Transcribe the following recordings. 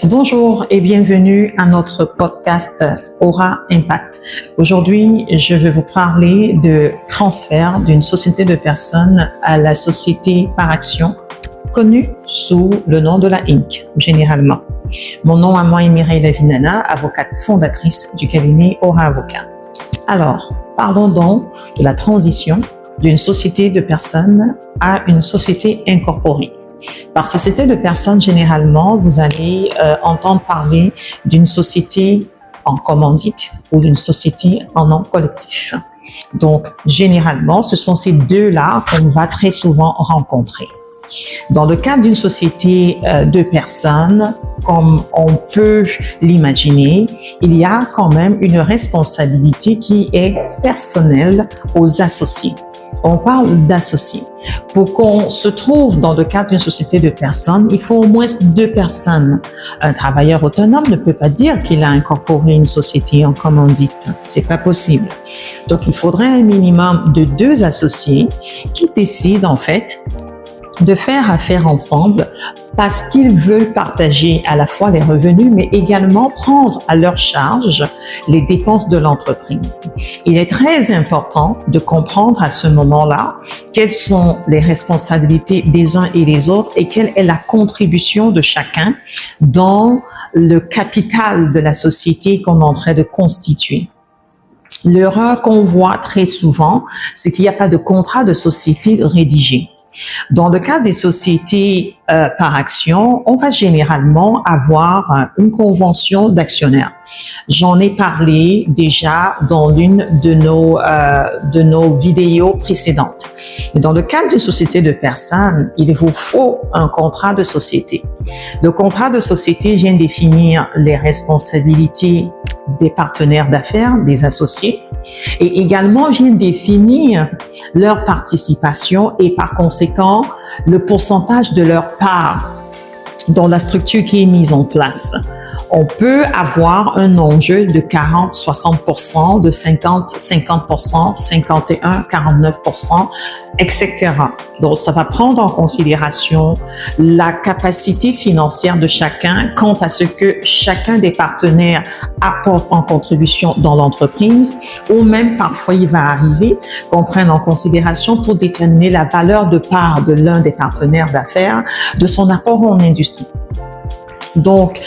Bonjour et bienvenue à notre podcast Aura Impact. Aujourd'hui, je vais vous parler de transfert d'une société de personnes à la société par action, connue sous le nom de la Inc. généralement. Mon nom à moi est Mireille Lavinana, avocate fondatrice du cabinet Aura Avocat. Alors, parlons donc de la transition d'une société de personnes à une société incorporée. Par société de personnes, généralement, vous allez entendre parler d'une société en commandite ou d'une société en nom collectif. Donc, généralement, ce sont ces deux-là qu'on va très souvent rencontrer. Dans le cadre d'une société de personnes, comme on peut l'imaginer, il y a quand même une responsabilité qui est personnelle aux associés. On parle d'associés. Pour qu'on se trouve dans le cadre d'une société de personnes, il faut au moins deux personnes. Un travailleur autonome ne peut pas dire qu'il a incorporé une société en commandite. C'est pas possible. Donc, il faudrait un minimum de deux associés qui décident, en fait, de faire affaire ensemble parce qu'ils veulent partager à la fois les revenus, mais également prendre à leur charge les dépenses de l'entreprise. Il est très important de comprendre à ce moment-là quelles sont les responsabilités des uns et des autres et quelle est la contribution de chacun dans le capital de la société qu'on est en train de constituer. L'erreur qu'on voit très souvent, c'est qu'il n'y a pas de contrat de société rédigé. Dans le cas des sociétés par action, on va généralement avoir une convention d'actionnaires. J'en ai parlé déjà dans l'une de nos vidéos précédentes. Mais dans le cas d'une société de personnes, il vous faut un contrat de société. Le contrat de société vient définir les responsabilités des partenaires d'affaires, des associés, et également vient définir leur participation et par conséquent le pourcentage de leur part dans la structure qui est mise en place. On peut avoir un enjeu de 40-60%, de 50-50%, 51-49%, etc. Donc, ça va prendre en considération la capacité financière de chacun quant à ce que chacun des partenaires apporte en contribution dans l'entreprise, ou même parfois il va arriver qu'on prenne en considération pour déterminer la valeur de part de l'un des partenaires d'affaires de son apport en industrie. Donc,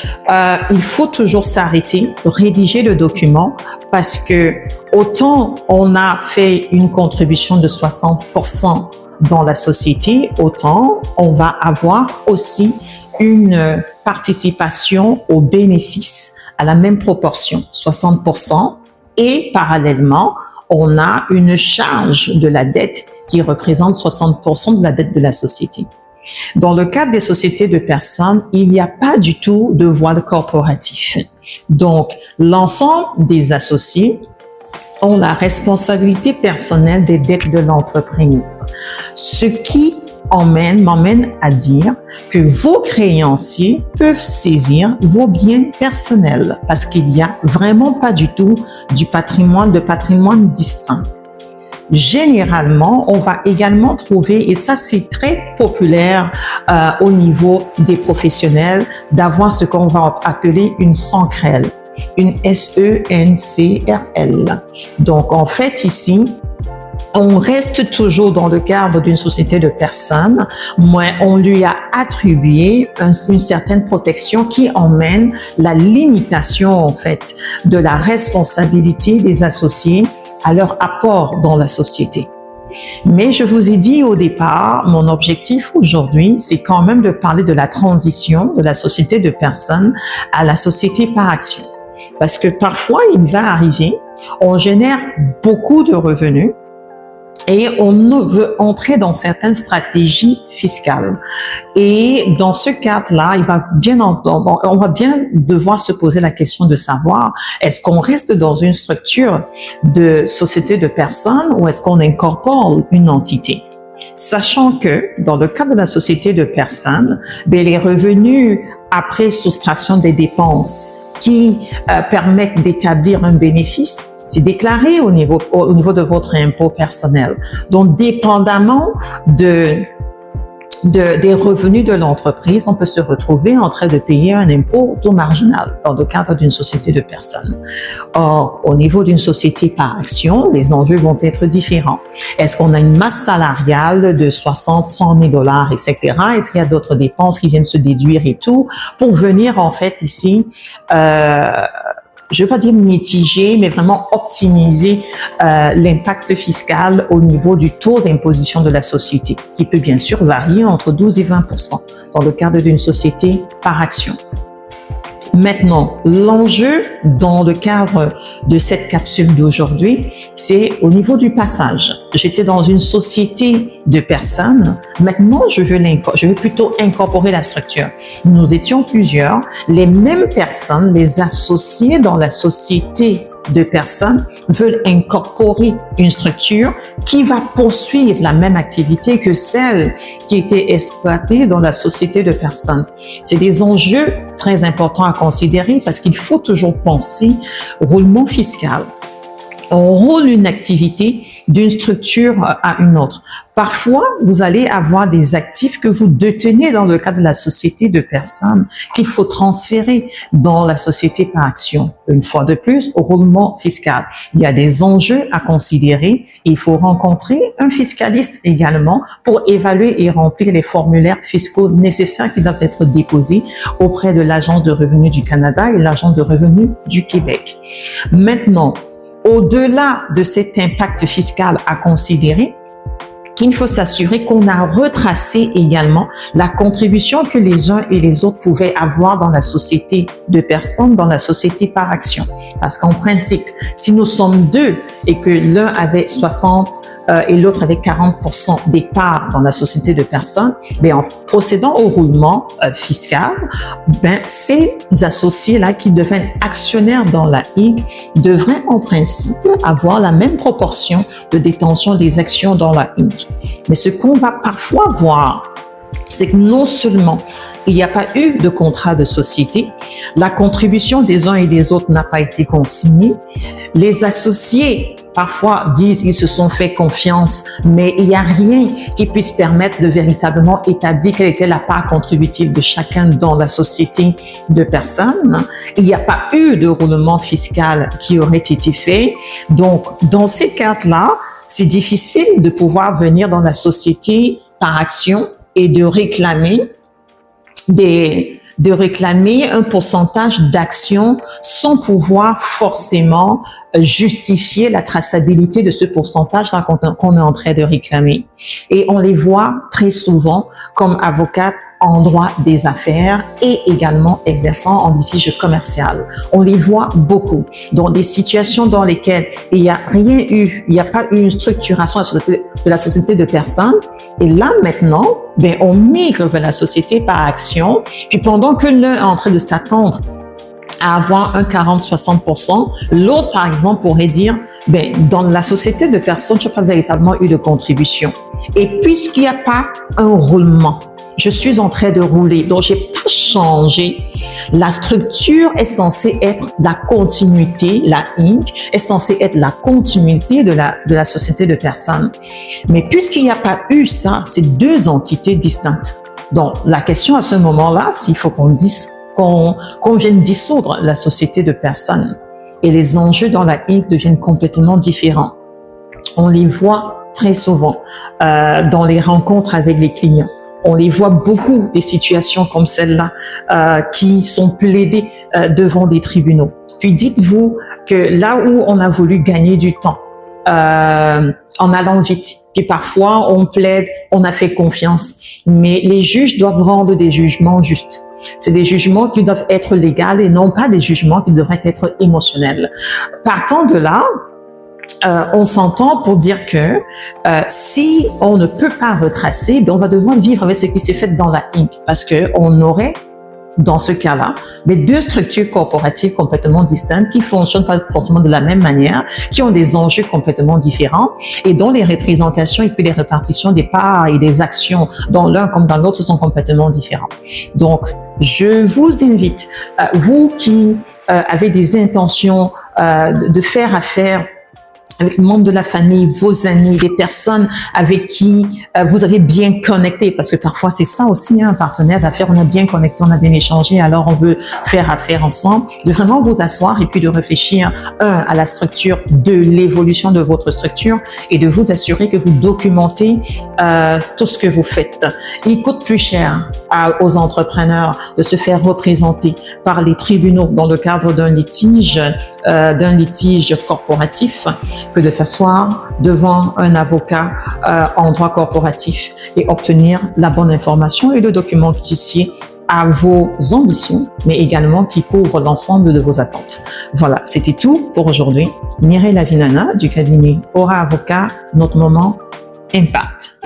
il faut toujours s'arrêter, rédiger le document parce que autant on a fait une contribution de 60% dans la société, autant on va avoir aussi une participation aux bénéfices à la même proportion, 60%, et parallèlement, on a une charge de la dette qui représente 60% de la dette de la société. Dans le cadre des sociétés de personnes, il n'y a pas du tout de voile corporatif. Donc, l'ensemble des associés ont la responsabilité personnelle des dettes de l'entreprise. Ce qui m'emmène à dire que vos créanciers peuvent saisir vos biens personnels parce qu'il n'y a vraiment pas du tout de patrimoine distinct. Généralement, on va également trouver, et ça c'est très populaire au niveau des professionnels, d'avoir ce qu'on va appeler une SENCRL, une SENCRL. Donc en fait ici, on reste toujours dans le cadre d'une société de personnes, mais on lui a attribué une certaine protection qui emmène la limitation en fait de la responsabilité des associés à leur apport dans la société. Mais je vous ai dit au départ, mon objectif aujourd'hui, c'est quand même de parler de la transition de la société de personnes à la société par action. Parce que parfois, il va arriver, on génère beaucoup de revenus, et on veut entrer dans certaines stratégies fiscales. Et dans ce cadre-là, on va bien devoir se poser la question de savoir, est-ce qu'on reste dans une structure de société de personnes ou est-ce qu'on incorpore une entité? Sachant que dans le cadre de la société de personnes, les revenus après soustraction des dépenses qui permettent d'établir un bénéfice, c'est déclaré au niveau de votre impôt personnel. Donc, dépendamment de des revenus de l'entreprise, on peut se retrouver en train de payer un impôt taux marginal dans le cadre d'une société de personnes. Or, au niveau d'une société par action, les enjeux vont être différents. Est-ce qu'on a une masse salariale de 60, 100 000 $, etc.? Est-ce qu'il y a d'autres dépenses qui viennent se déduire et tout pour venir en fait ici je ne veux pas dire mitiger, mais vraiment optimiser l'impact fiscal au niveau du taux d'imposition de la société, qui peut bien sûr varier entre 12 et 20% dans le cadre d'une société par action. Maintenant, l'enjeu dans le cadre de cette capsule d'aujourd'hui, c'est au niveau du passage. J'étais dans une société de personnes. Maintenant, je veux plutôt incorporer la structure. Nous étions plusieurs. Les mêmes personnes, les associés dans la société de personnes veulent incorporer une structure qui va poursuivre la même activité que celle qui était exploitée dans la société de personnes. C'est des enjeux très importants à considérer parce qu'il faut toujours penser au roulement fiscal. On roule une activité d'une structure à une autre. Parfois, vous allez avoir des actifs que vous détenez dans le cadre de la société de personnes qu'il faut transférer dans la société par action. Une fois de plus, au roulement fiscal. Il y a des enjeux à considérer. Il faut rencontrer un fiscaliste également pour évaluer et remplir les formulaires fiscaux nécessaires qui doivent être déposés auprès de l'Agence de revenus du Canada et l'Agence de revenus du Québec. Maintenant, au-delà de cet impact fiscal à considérer, il faut s'assurer qu'on a retracé également la contribution que les uns et les autres pouvaient avoir dans la société de personnes, dans la société par action. Parce qu'en principe, si nous sommes deux et que l'un avait 60 et l'autre avait 40% des parts dans la société de personnes, en procédant au roulement fiscal, ces associés-là qui deviennent actionnaires dans la Inc. devraient en principe avoir la même proportion de détention des actions dans la Inc. Mais ce qu'on va parfois voir, c'est que non seulement il n'y a pas eu de contrat de société, la contribution des uns et des autres n'a pas été consignée, les associés parfois disent qu'ils se sont fait confiance, mais il n'y a rien qui puisse permettre de véritablement établir quelle était la part contributive de chacun dans la société de personnes. Il n'y a pas eu de roulement fiscal qui aurait été fait. Donc, dans ces cas-là, c'est difficile de pouvoir venir dans la société par action et de réclamer un pourcentage d'actions sans pouvoir forcément justifier la traçabilité de ce pourcentage qu'on est en train de réclamer. Et on les voit très souvent comme avocates en droit des affaires et également exerçant en litige commercial. On les voit beaucoup dans des situations dans lesquelles il n'y a pas eu une structuration de la société de personnes. Et là, maintenant, on migre vers la société par action. Puis pendant que l'un est en train de s'attendre à avoir un 40-60%, l'autre, par exemple, pourrait dire, dans la société de personnes, je n'ai pas véritablement eu de contribution. Et puisqu'il n'y a pas un roulement, je suis en train de rouler, donc j'ai pas changé. La structure est censée être la continuité, la Inc. est censée être la continuité de la société de personnes. Mais puisqu'il n'y a pas eu ça, c'est deux entités distinctes. Donc, la question à ce moment-là, s'il faut qu'on vienne dissoudre la société de personnes. Et les enjeux dans la Inc. deviennent complètement différents. On les voit très souvent dans les rencontres avec les clients. On les voit beaucoup, des situations comme celle-là qui sont plaidées devant des tribunaux. Puis dites-vous que là où on a voulu gagner du temps en allant vite, puis parfois on plaide, on a fait confiance, mais les juges doivent rendre des jugements justes. C'est des jugements qui doivent être légaux et non pas des jugements qui devraient être émotionnels. Partant de là, on s'entend pour dire que si on ne peut pas retracer, on va devoir vivre avec ce qui s'est fait dans la Inc. Parce que on aurait, dans ce cas-là, deux structures corporatives complètement distinctes qui fonctionnent pas forcément de la même manière, qui ont des enjeux complètement différents et dont les représentations et puis les répartitions des parts et des actions dans l'un comme dans l'autre sont complètement différents. Donc, je vous invite, vous qui avez des intentions de faire affaire avec les membres de la famille, vos amis, des personnes avec qui vous avez bien connecté, parce que parfois c'est ça aussi, un partenaire d'affaires, on a bien connecté, on a bien échangé, alors on veut faire affaire ensemble, de vraiment vous asseoir et puis de réfléchir, à la structure de l'évolution de votre structure et de vous assurer que vous documentez tout ce que vous faites. Il coûte plus cher aux entrepreneurs de se faire représenter par les tribunaux dans le cadre d'un litige corporatif que de s'asseoir devant un avocat en droit corporatif et obtenir la bonne information et le document qui à vos ambitions, mais également qui couvre l'ensemble de vos attentes. Voilà, c'était tout pour aujourd'hui. Mireille Lavinana du cabinet Aura Avocat, notre moment Impact.